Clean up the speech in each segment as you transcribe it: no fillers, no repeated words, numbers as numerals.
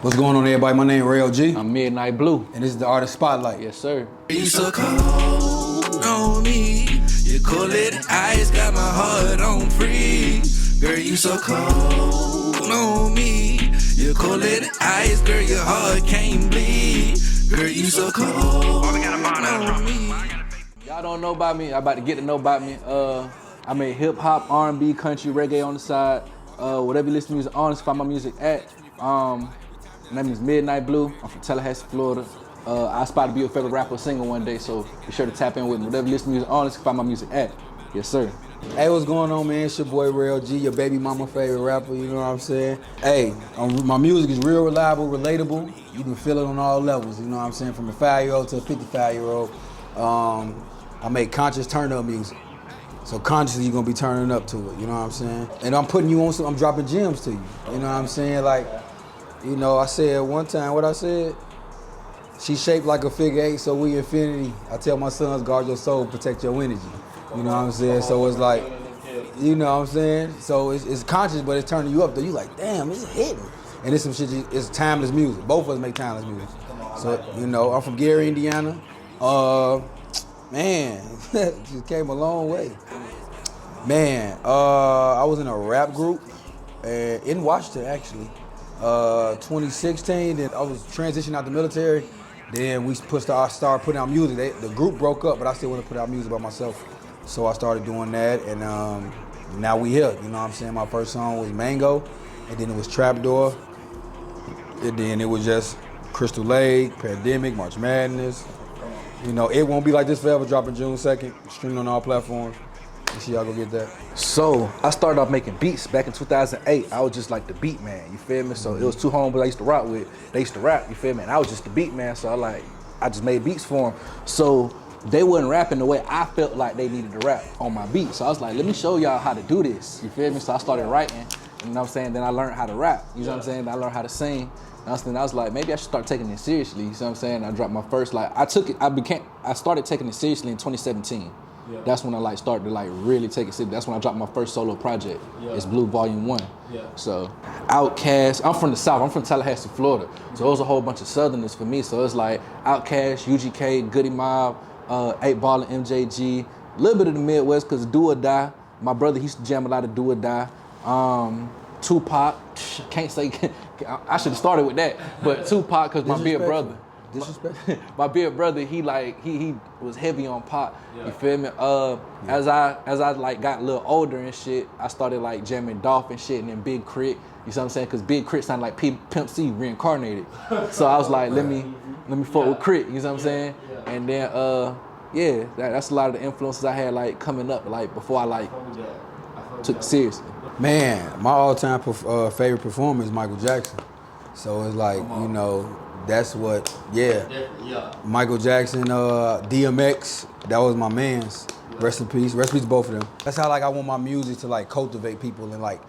What's going on, everybody? My name is Rell G. I'm Midnite Blue. And this is the Artist Spotlight. Yes, sir. You so cold on me. Your cold-lit eyes got my heart on freeze. Girl, you so cold on me. Your cold-lit eyes, girl, your heart can't bleed. Girl, you so cold on me. Y'all don't know about me. I'm about to get to know about me. I make hip hop, R&B, country, reggae on the side. Whatever you listen to music, honestly, find my music at. My name is Midnite Blue. I'm from Tallahassee, Florida. I aspire to be a favorite rapper or singer one day, so be sure to tap in with me. Whatever you listen to music, honestly, find my music at. Yes, sir. Hey, what's going on, man? It's your boy Rell G, your baby mama favorite rapper, you know what I'm saying? Hey, my music is real reliable, relatable. You can feel it on all levels, you know what I'm saying? From a 5-year-old to a 55-year-old. I make conscious turn-up music. So consciously, you're gonna be turning up to it, you know what I'm saying? And I'm putting you on I'm dropping gems to you, you know what I'm saying? Like, you know, I said one time, what I said? She's shaped like a figure 8, so we infinity. I tell my sons, guard your soul, protect your energy. You know what I'm saying? So it's like, you know what I'm saying? So it's conscious, but it's turning you up, though. You like, damn, it's hitting. And it's some shit, it's timeless music. Both of us make timeless music. So, you know, I'm from Gary, Indiana. Man, just came a long way. Man, I was in a rap group in Washington, actually. 2016, then I was transitioning out the military. Then we started putting out music. The group broke up, but I still want to put out music by myself. So I started doing that, and now we here. You know what I'm saying? My first song was Mango, and then it was Trapdoor, and then it was just Crystal Lake, Pandemic, March Madness. You know, It Won't Be Like This Forever, dropping June 2nd, streaming on all platforms. Make sure y'all go get that. So, I started off making beats back in 2008. I was just like the beat man, you feel me? So it was two homeboys I used to rock with. They used to rap, you feel me? And I was just the beat man, so I just made beats for them. So they wasn't rapping the way I felt like they needed to rap on my beat. So I was like, let me show y'all how to do this, you feel me? So I started writing, you know what I'm saying? Then I learned how to rap, you know what I'm saying? Then I learned how to sing. And I was like, maybe I should start taking it seriously, you know what I'm saying? I dropped my first, I started taking it seriously in 2017. Yeah. That's when I started to really take it seriously. That's when I dropped my first solo project. Yeah. It's Blue Volume 1. Yeah. So Outkast, I'm from the South, I'm from Tallahassee, Florida. Mm-hmm. So it was a whole bunch of Southerners for me. So it's like Outkast, UGK, Goody Mob, 8 Ball and MJG, a little bit of the Midwest because Do or Die. My brother, he used to jam a lot of Do or Die. Tupac, can't say, I should have started with that, but Tupac because my big brother. My big brother, he was heavy on pop. Yeah. You feel me? As I got a little older and shit, I started jamming Dolph and shit, and then Big Crit. You see what I'm saying? Because Big Crit sounded like Pimp C reincarnated. So I was like, let me fuck with Crit. You know what I'm saying? Yeah. And then that's a lot of the influences I had coming up before I took it seriously. Man, my all-time favorite performer is Michael Jackson. So it's you know. That's what, yeah. Michael Jackson, DMX, that was my man's. Yeah. Rest in peace to both of them. That's how I want my music to cultivate people and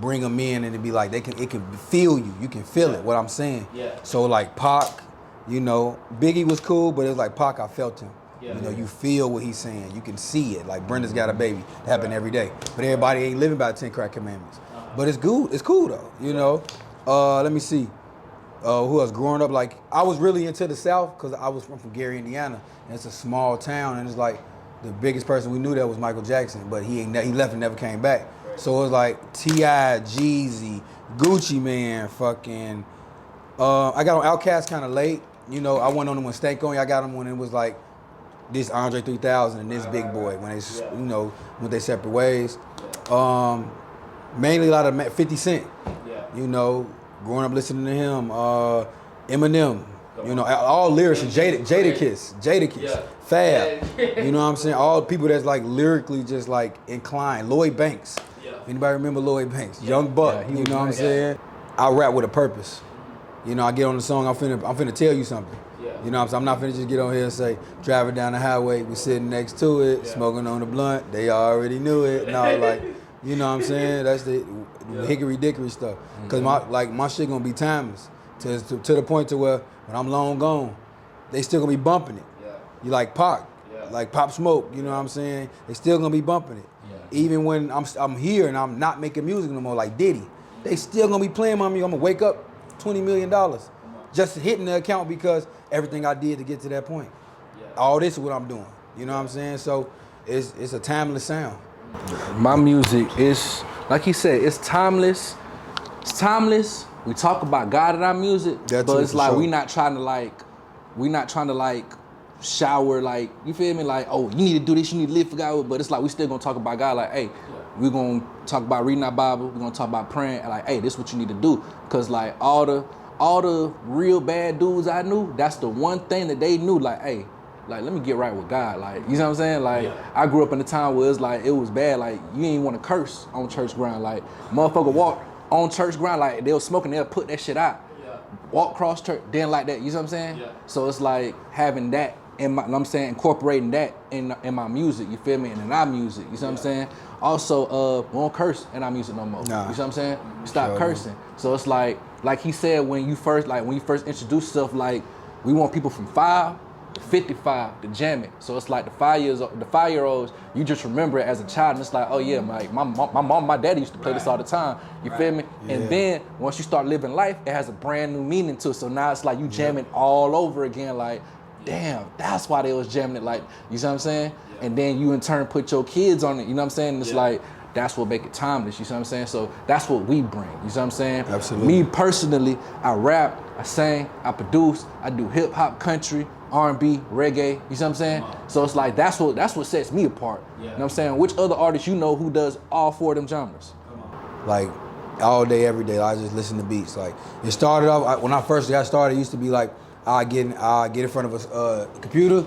bring them in and to be it can feel you. You can feel it, what I'm saying. Yeah. So Pac, you know, Biggie was cool, but it was Pac, I felt him. Yeah. You know, you feel what he's saying. You can see it. Brenda's Got a Baby, it happen every day. But everybody ain't living by the 10 crack commandments. But it's good, it's cool though, you know. Let me see. Who else? Growing up, I was really into the South because I was from Gary, Indiana, and it's a small town, and it's the biggest person we knew there was Michael Jackson, but he left and never came back. Right. So it was T.I., Jeezy, Gucci Man, fucking. I got on Outkast kind of late, you know. I went on them when Stank On. I got them when it was this Andre 3000 and this Big Boy when they, you know, went their separate ways. Mainly a lot of 50 Cent, you know. Growing up listening to him, Eminem, you know, all lyrics, Jadakiss, Fab, you know what I'm saying? All people that's lyrically just inclined. Lloyd Banks, anybody remember Lloyd Banks? Young Buck, you know what I'm saying? I rap with a purpose. You know, I get on the song, I'm finna tell you something. You know what I'm saying? I'm not finna just get on here and say, driving down the highway, we sitting next to it, smoking on the blunt, they already knew it. No, you know what I'm saying? That's the hickory dickory stuff. Cause my shit gonna be timeless to the point to where when I'm long gone, they still gonna be bumping it. Yeah. You like Pac, Pop Smoke, you know what I'm saying? They still gonna be bumping it. Yeah. Even when I'm here and I'm not making music no more, like Diddy, they still gonna be playing my music. I'm gonna wake up $20 million just hitting the account because everything I did to get to that point. All this is what I'm doing. You know what I'm saying? So it's a timeless sound. My music is, like he said, it's timeless. It's timeless. We talk about God in our music, but it's like we not trying to like shower, like, you feel me? Like, oh, you need to do this, you need to live for God, but it's like we still gonna talk about God. Like, hey, we're gonna talk about reading our Bible. We're gonna talk about praying. And like, hey, this is what you need to do, cause like all the real bad dudes I knew, that's the one thing that they knew. Like, hey, like, let me get right with God. Like, you know what I'm saying? Like, I grew up in a time where it's like, it was bad. Like, you ain't want to curse on church ground. Like, motherfucker walk on church ground, like, they was smoking, they'll put that shit out. Walk across church, then like that, you know what I'm saying? So it's like having that in my, I'm saying, incorporating that in my music, you feel me? And in our music, you know what I'm saying? Also, we don't curse in our music no more. You know what I'm saying? We stop cursing. So it's like he said, when you first introduce yourself, like, we want people from 5 to 55 to jam it. So it's like the 5-year-olds, you just remember it as a child, and it's like, oh yeah, like my mom, my daddy used to play this all the time. You feel me? And then once you start living life, it has a brand new meaning to it. So now it's like you jamming all over again. Like, damn, that's why they was jamming it. Like, you see what I'm saying? And then you in turn put your kids on it. You know what I'm saying? And it's like, that's what make it timeless. You see what I'm saying? So that's what we bring. You see what I'm saying? Absolutely. Me personally, I rap, I sing, I produce, I do hip hop, country, R&B, reggae. You see what I'm saying? So it's like that's what sets me apart. You know what I'm saying? Which other artist you know who does all 4 of them genres? Like, all day, every day, I just listen to beats. Like, it started off, when I first got started, it used to be like, I get in front of a computer,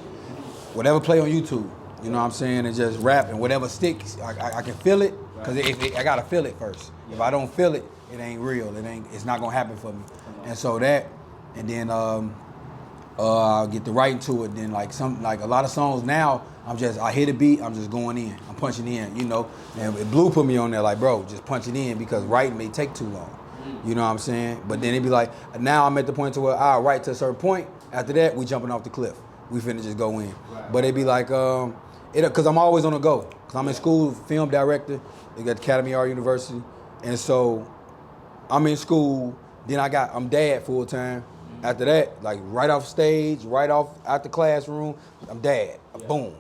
whatever play on YouTube. You know what I'm saying? And just rap, and whatever sticks, I can feel it, because I gotta feel it first. If I don't feel it, it ain't real. It's not gonna happen for me. And so that, and then I'll get the writing to it. Then like a lot of songs now, I hit a beat, I'm just going in, I'm punching in, you know. And Blue put me on there like, bro, just punch it in, because writing may take too long. You know what I'm saying? But then it'd be like, now I'm at the point to where I'll write to a certain point. After that, we jumping off the cliff. We finna just go in. But it'd be like, because I'm always on the go. Because I'm in school, film director. They got Academy Art University. And so I'm in school, then I'm dad full time. After that, like right off stage, right off out the classroom, I'm dad. Boom.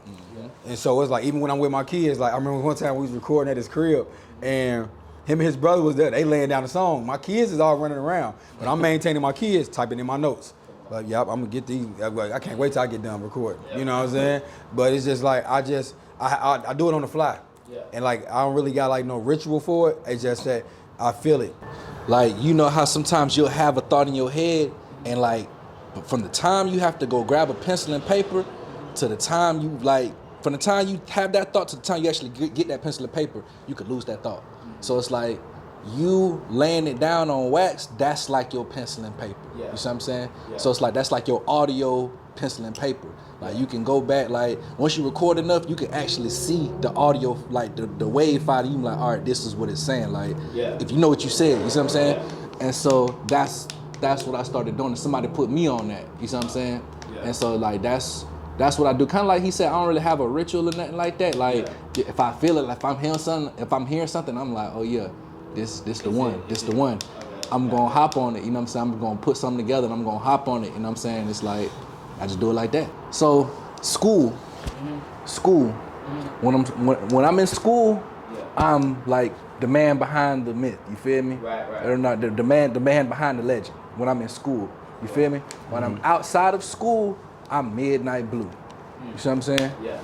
And so it's like, even when I'm with my kids, like I remember one time we was recording at his crib, and him and his brother was there. They laying down the song. My kids is all running around, but I'm maintaining my kids, typing in my notes. Like, yep, I'm gonna get these. I can't wait till I get done recording. You know what I'm saying? But it's just like I do it on the fly, and like I don't really got like no ritual for it. It's just that I feel it. Like, you know how sometimes you'll have a thought in your head, and like from the time you have to go grab a pencil and paper to the time from the time you have that thought to the time you actually get that pencil and paper, you could lose that thought. So it's like you laying it down on wax, that's like your pencil and paper. You see what I'm saying? So it's like, that's like your audio pencil and paper. Like you can go back, like once you record enough, you can actually see the audio, like the wave file. You like, all right, this is what it's saying. Like if you know what you said, you see what I'm saying? And so that's what I started doing. And somebody put me on that. You see what I'm saying? And so like that's what I do. Kind of like he said, I don't really have a ritual or nothing like that. Like if I feel it, like if I'm hearing something, I'm like, oh yeah, this the one. This the one. I'm gonna hop on it. You know what I'm saying? I'm gonna put something together and I'm gonna hop on it. You know what I'm saying? It's like I just do it like that. So school. When I'm in school, I'm like the man behind the myth. You feel me? Right. Or not the man behind the legend. When I'm in school, you feel me? When I'm outside of school, I'm Midnite Blue. You see what I'm saying? Yeah.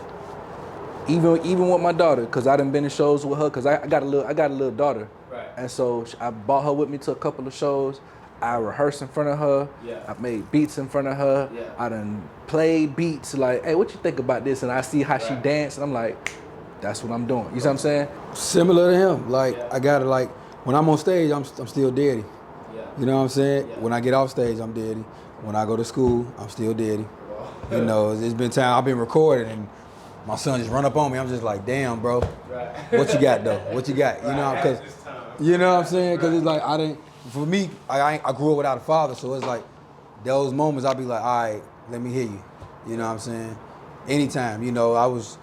Even with my daughter, cause I done been in shows with her, cause I got a little daughter. Right. And so I brought her with me to a couple of shows. I rehearsed in front of her. Yeah. I made beats in front of her. Yeah. I done played beats like, hey, what you think about this? And I see how she danced, and I'm like, that's what I'm doing. You see what I'm saying? Similar to him. Like I gotta like, when I'm on stage, I'm still daddy. Yeah. You know what I'm saying? Yeah. When I get off stage, I'm daddy. When I go to school, I'm still daddy. You know, it's been time I've been recording and my son just run up on me. I'm just like, damn, bro. Right. What you got though? What you got? You know, because you know what I'm saying? Because it's like for me, I grew up without a father, so it's like those moments I'll be like, all right, let me hear you. You know what I'm saying? Anytime, you know, I was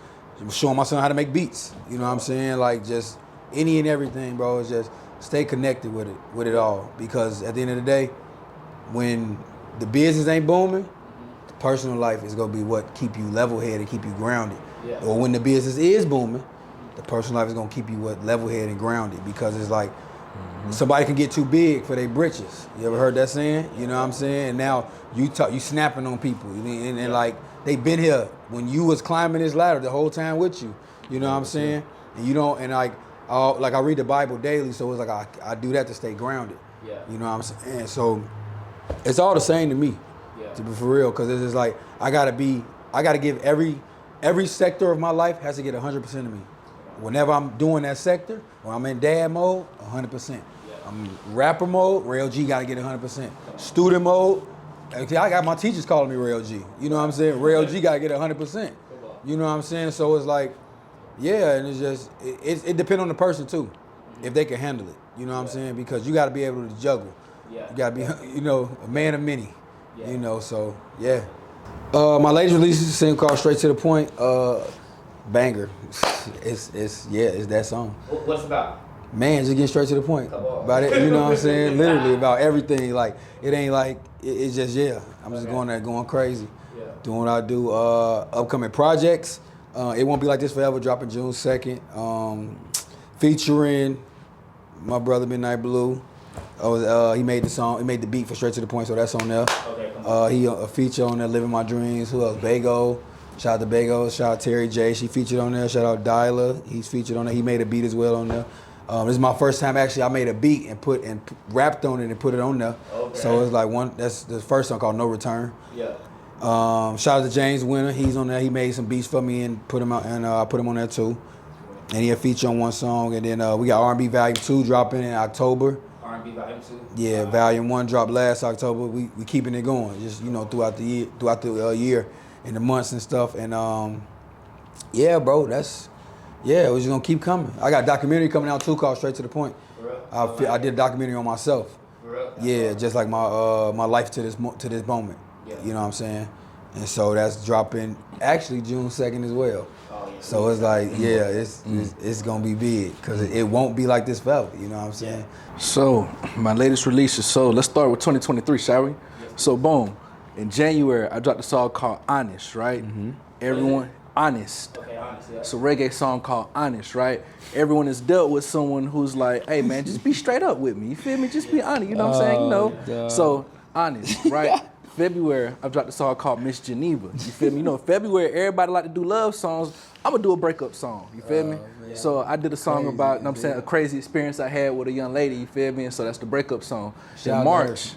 showing my son how to make beats. You know what I'm saying? Like just any and everything, bro. It's just stay connected with it all, because at the end of the day, when the business ain't booming, the personal life is gonna be what keep you level-headed and keep you grounded. Yeah. Or when the business is booming, the personal life is gonna keep you what level-headed and grounded, because it's like somebody can get too big for their britches. You ever heard that saying? You know what I'm saying? And now you snapping on people, and like they been here when you was climbing this ladder the whole time with you. You know what I'm saying? And you don't, and like I read the Bible daily, so it's like I do that to stay grounded. Yeah. You know what I'm saying? So it's all the same to me, to be for real, because it's just like I gotta give every sector of my life has to get 100% of me. Whenever I'm doing that sector, when I'm in dad mode, 100%. I'm rapper mode, Rell G gotta get 100%. Student mode, I got my teachers calling me Rell G. You know what I'm saying? Rell G gotta get 100%. You know what I'm saying? So it's like, yeah, and it's just, it depends on the person too, if they can handle it. You know what I'm saying? Because you gotta be able to juggle. Yeah. You gotta be, a man of many. Yeah. So yeah. My latest release is a single called Straight to the Point. Banger. It's that song. What's it about? Man, just get straight to the point about it. You know what I'm saying? Literally about everything. Like it ain't like it's just I'm just going there going crazy, doing what I do. Upcoming projects. It Won't Be Like This Forever, dropping June 2nd. Featuring my brother Midnite Blue. He made the song. He made the beat for Straight to the Point, so that's on there. Okay. He a feature on there, Living My Dreams. Who else? Bago. Shout out to Bago. Shout out Terry J. She featured on there. Shout out Dyla. He's featured on there. He made a beat as well on there. This is my first time actually. I made a beat and rapped on it and put it on there. Okay. So it's like that's the first song called No Return. Yeah. Shout out to James Winter. He's on there. He made some beats for me and put him out, and I put him on there too. And he a feature on one song. And then we got R&B Volume 2 dropping in October. R&B Volume 2. Yeah, Volume 1 dropped last October. We keeping it going, just throughout the year and the months and stuff. And bro, we're just gonna keep coming. I got a documentary coming out too called Straight to the Point. I did a documentary on myself. Yeah, just like my life to this moment. Yeah. You know what I'm saying? And so that's dropping actually June 2nd as well. Oh, yeah. So it's like, it's gonna be big because it won't be like this forever. You know what I'm saying? So my latest release is let's start with 2023, shall we? Yes. So boom, in January I dropped a song called Honest, right? Mm-hmm. Everyone. Honest. Okay, Honest, yeah. It's a reggae song called Honest, right? Everyone has dealt with someone who's like, hey man, just be straight up with me. You feel me? Just be honest. You know what I'm saying? So Honest, right? February, I dropped a song called Miss Geneva. You feel me? February, everybody like to do love songs. I'm gonna do a breakup song. You feel me? Man. So I did a song about, a crazy experience I had with a young lady. You feel me? And so that's the breakup song. In March,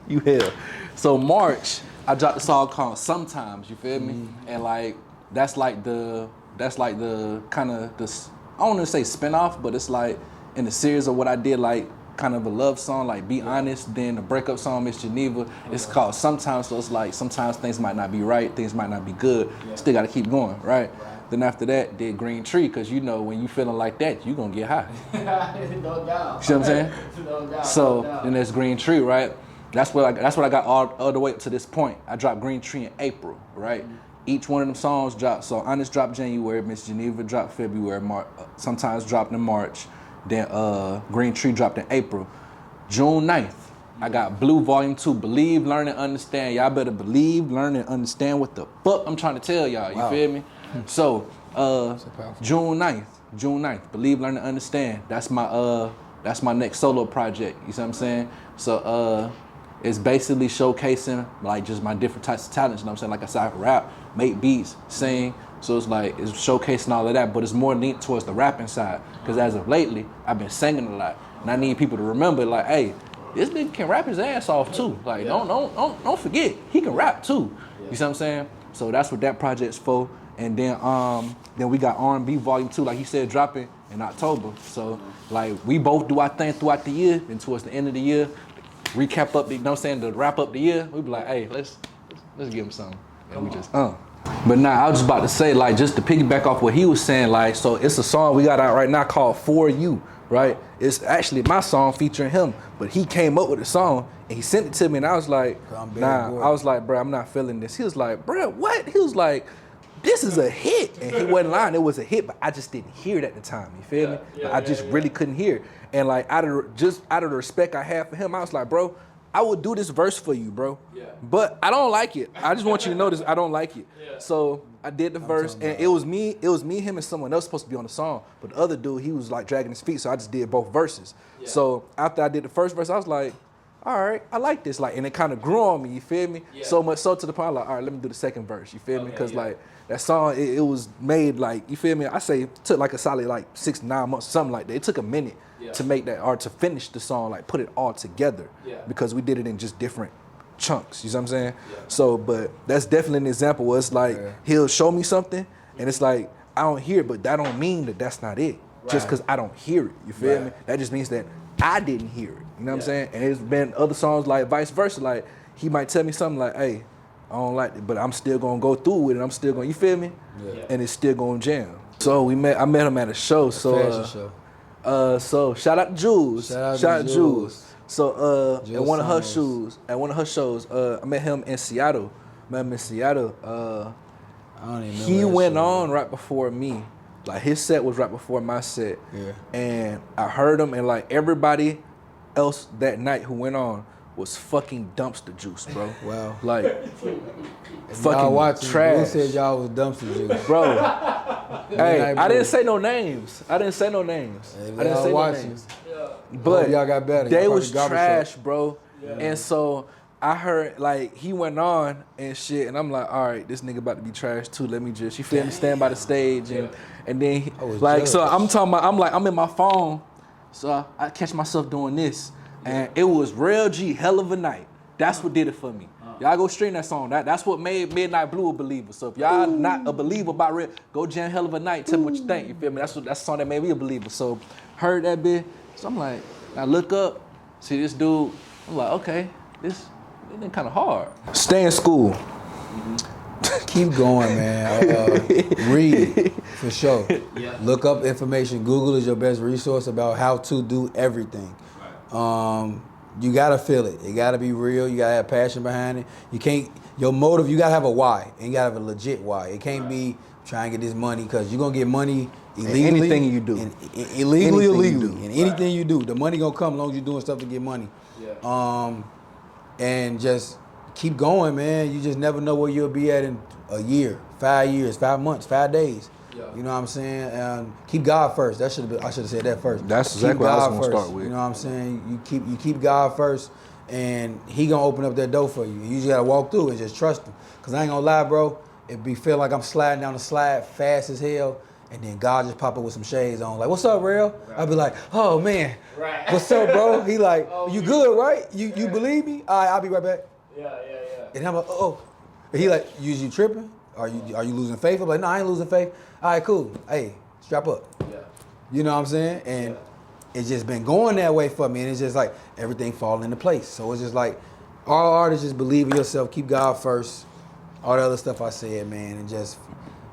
you hell. So March, I dropped a song called Sometimes. You feel me? Mm-hmm. And like that's like the kind of the, I don't want to say spinoff, but it's like in the series of what I did, like kind of a love song, like Be Honest, then the breakup song, Miss Geneva. It's called Sometimes, so it's like sometimes things might not be right, things might not be good, still gotta keep going, right? Then after that, did Green Tree, because when you feeling like that, you gonna get high. No doubt. You see what I'm saying? No doubt. So then there's Green Tree, right? That's what I got all the way up to this point. I dropped Green Tree in April, right? Mm-hmm. Each one of them songs dropped. So Honest dropped January, Miss Geneva dropped February, sometimes dropped in March. Then Green Tree dropped in April. June 9th, I got Blue Volume 2, Believe, Learn, and Understand. Y'all better believe, learn, and understand what the fuck I'm trying to tell y'all. You feel me? So June 9th, Believe, Learn, and Understand. That's my next solo project. You see what I'm saying? So it's basically showcasing like just my different types of talents. You know what I'm saying? Like I said, I can rap, make beats, sing. So it's like, it's showcasing all of that, but it's more neat towards the rapping side. Because as of lately, I've been singing a lot. And I need people to remember, like, hey, this nigga can rap his ass off too. Like, don't forget, he can rap too. You see what I'm saying? So that's what that project's for. And then we got R&B Volume 2, like he said, dropping in October. So like we both do our thing throughout the year, and towards the end of the year, recap up to wrap up the year, we be like, hey, let's give him something. And we just But nah, I was just about to say, like, just to piggyback off what he was saying, like, so it's a song we got out right now called For You, right? It's actually my song featuring him, but he came up with the song and he sent it to me, and I was like, I was like, bro, I'm not feeling this. He was like, bro, what? He was like, this is a hit. And he wasn't lying, it was a hit, but I just didn't hear it at the time, you feel me? I just really couldn't hear it. And like, out of the respect I had for him, I was like, bro, I would do this verse for you, bro. Yeah. But I don't like it. I just want you to know this. I don't like it. Yeah. So I did the verse, and it was me, him, and someone else supposed to be on the song. But the other dude, he was like dragging his feet, so I just did both verses. Yeah. So after I did the first verse, I was like, all right, I like this. Like, and it kind of grew on me, you feel me? Yeah. So much so to the point, I'm like, all right, let me do the second verse, you feel me? Because like that song, it was made like, you feel me? I say it took like a solid like 6 to 9 months, something like that. It took a minute to make that, or to finish the song, like put it all together. Yeah. Because we did it in just different chunks, you know what I'm saying? Yeah. So, but that's definitely an example where it's like, he'll show me something, and it's like, I don't hear it, but that don't mean that that's not it. Right. Just because I don't hear it, you feel me? That just means that I didn't hear it, you know what I'm saying? And it's been other songs like vice versa, like he might tell me something like, hey, I don't like it, but I'm still gonna go through with it, I'm still gonna, you feel me? Yeah. And it's still gonna jam. So I met him at a show, so shout out to Jules. Shout out to Jules. So at one of her shows, I met him in Seattle. I don't even know. He went on right before me. Like his set was right before my set. Yeah. And I heard him, and like everybody else that night who went on was fucking dumpster juice, bro. Wow. Like fucking trash. Who said y'all was dumpster juice? Bro. Hey, I didn't say no names. I didn't say no names. But y'all got better. They was trash, bro. Yeah. And so I heard like he went on and shit, and I'm like, all right, this nigga about to be trash too. Let me just, you feel me, stand by the stage, and then like, so I'm talking about, I'm in my phone, so I catch myself doing this, and it was Rell G, Hell of a Night. That's what did it for me. Y'all go stream that song. That's what made Midnite Blue a believer. So if y'all not a believer about Rell, go jam Hell of a Night. Tell me what you think. You feel me? That's the song that made me a believer. So heard that bit. So I'm like, I look up, see this dude. I'm like, okay, this ain't kind of hard. Stay in school. Mm-hmm. Keep going, man. Read, for sure. Yeah. Look up information. Google is your best resource about how to do everything. Right. You gotta feel it. It gotta be real. You gotta have passion behind it. You can't, your motive, you gotta have a why. And you gotta have a legit why. It can't be trying to get this money, because you're gonna get money illegally. And anything you do. Illegally. And anything you do. The money gonna come as long as you're doing stuff to get money. Yeah. And just keep going, man. You just never know where you'll be at in a year, 5 years, 5 months, 5 days. Yeah. You know what I'm saying? And keep God first. I should have said that first. That's exactly what I was gonna start with. You know what I'm saying? You keep God first, and He gonna open up that door for you. You just gotta walk through and just trust Him. Cause I ain't gonna lie, bro. It feel like I'm sliding down the slide fast as hell, and then God just pop up with some shades on, like, "What's up, Rell?" Right. I'll be like, "Oh man, right. What's up, bro?" He like, "You good, right? You believe me? All right, I'll be right back." Yeah. And I'm like, "Oh," and he like, "You tripping? Are you losing faith?" I'm like, "No, I ain't losing faith." All right, cool. Hey, strap up. Yeah. You know what I'm saying? And it's just been going that way for me, and it's just like everything falling into place. So it's just like all artists just believe in yourself, keep God first. All the other stuff I said, man,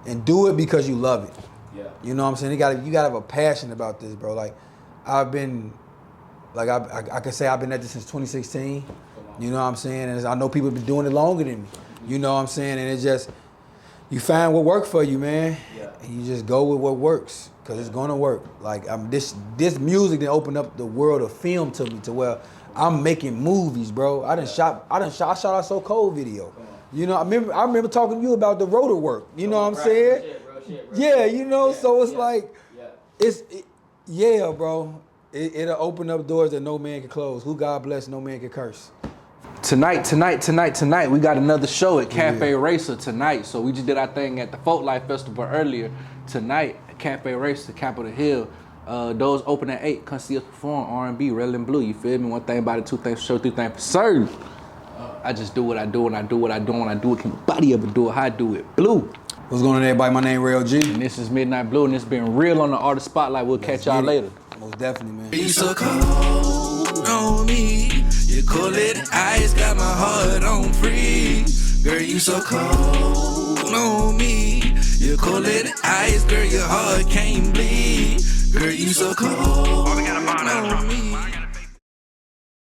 and do it because you love it. Yeah. You know what I'm saying? You gotta have a passion about this, bro. Like I've been, like I can say I've been at this since 2016. You know what I'm saying? And I know people have been doing it longer than me. You know what I'm saying? And it's just, you find what works for you, man. Yeah. And you just go with what works, because it's gonna work. Like this music that opened up the world of film to me, to where I'm making movies, bro. I shot our So Cold video. You know, I remember talking to you about the rotor work. You know what I'm saying? Shit, yeah, you know, so it's like, bro. It'll open up doors that no man can close. Who God bless, no man can curse. Tonight, we got another show at Cafe Racer tonight. So we just did our thing at the Folk Life Festival earlier. Tonight, at Cafe Racer, Capitol Hill. Doors open at 8. Come see us perform R&B, Rell and Blue. You feel me? One thing about it, two things for sure, three things for certain. I just do what I do, and I do what I do, and I do it. Can nobody ever do it how I do it? Blue. What's going on, everybody? My name Rell G. And this is Midnite Blue, and it's been real on the Artist Spotlight. We'll catch y'all later. Most definitely, man. You so cold on me. Your cold-lit eyes got my heart on freeze. Girl, you so cold on me. Your cold-lit eyes, girl, your heart can't bleed. Girl, you so cold on me.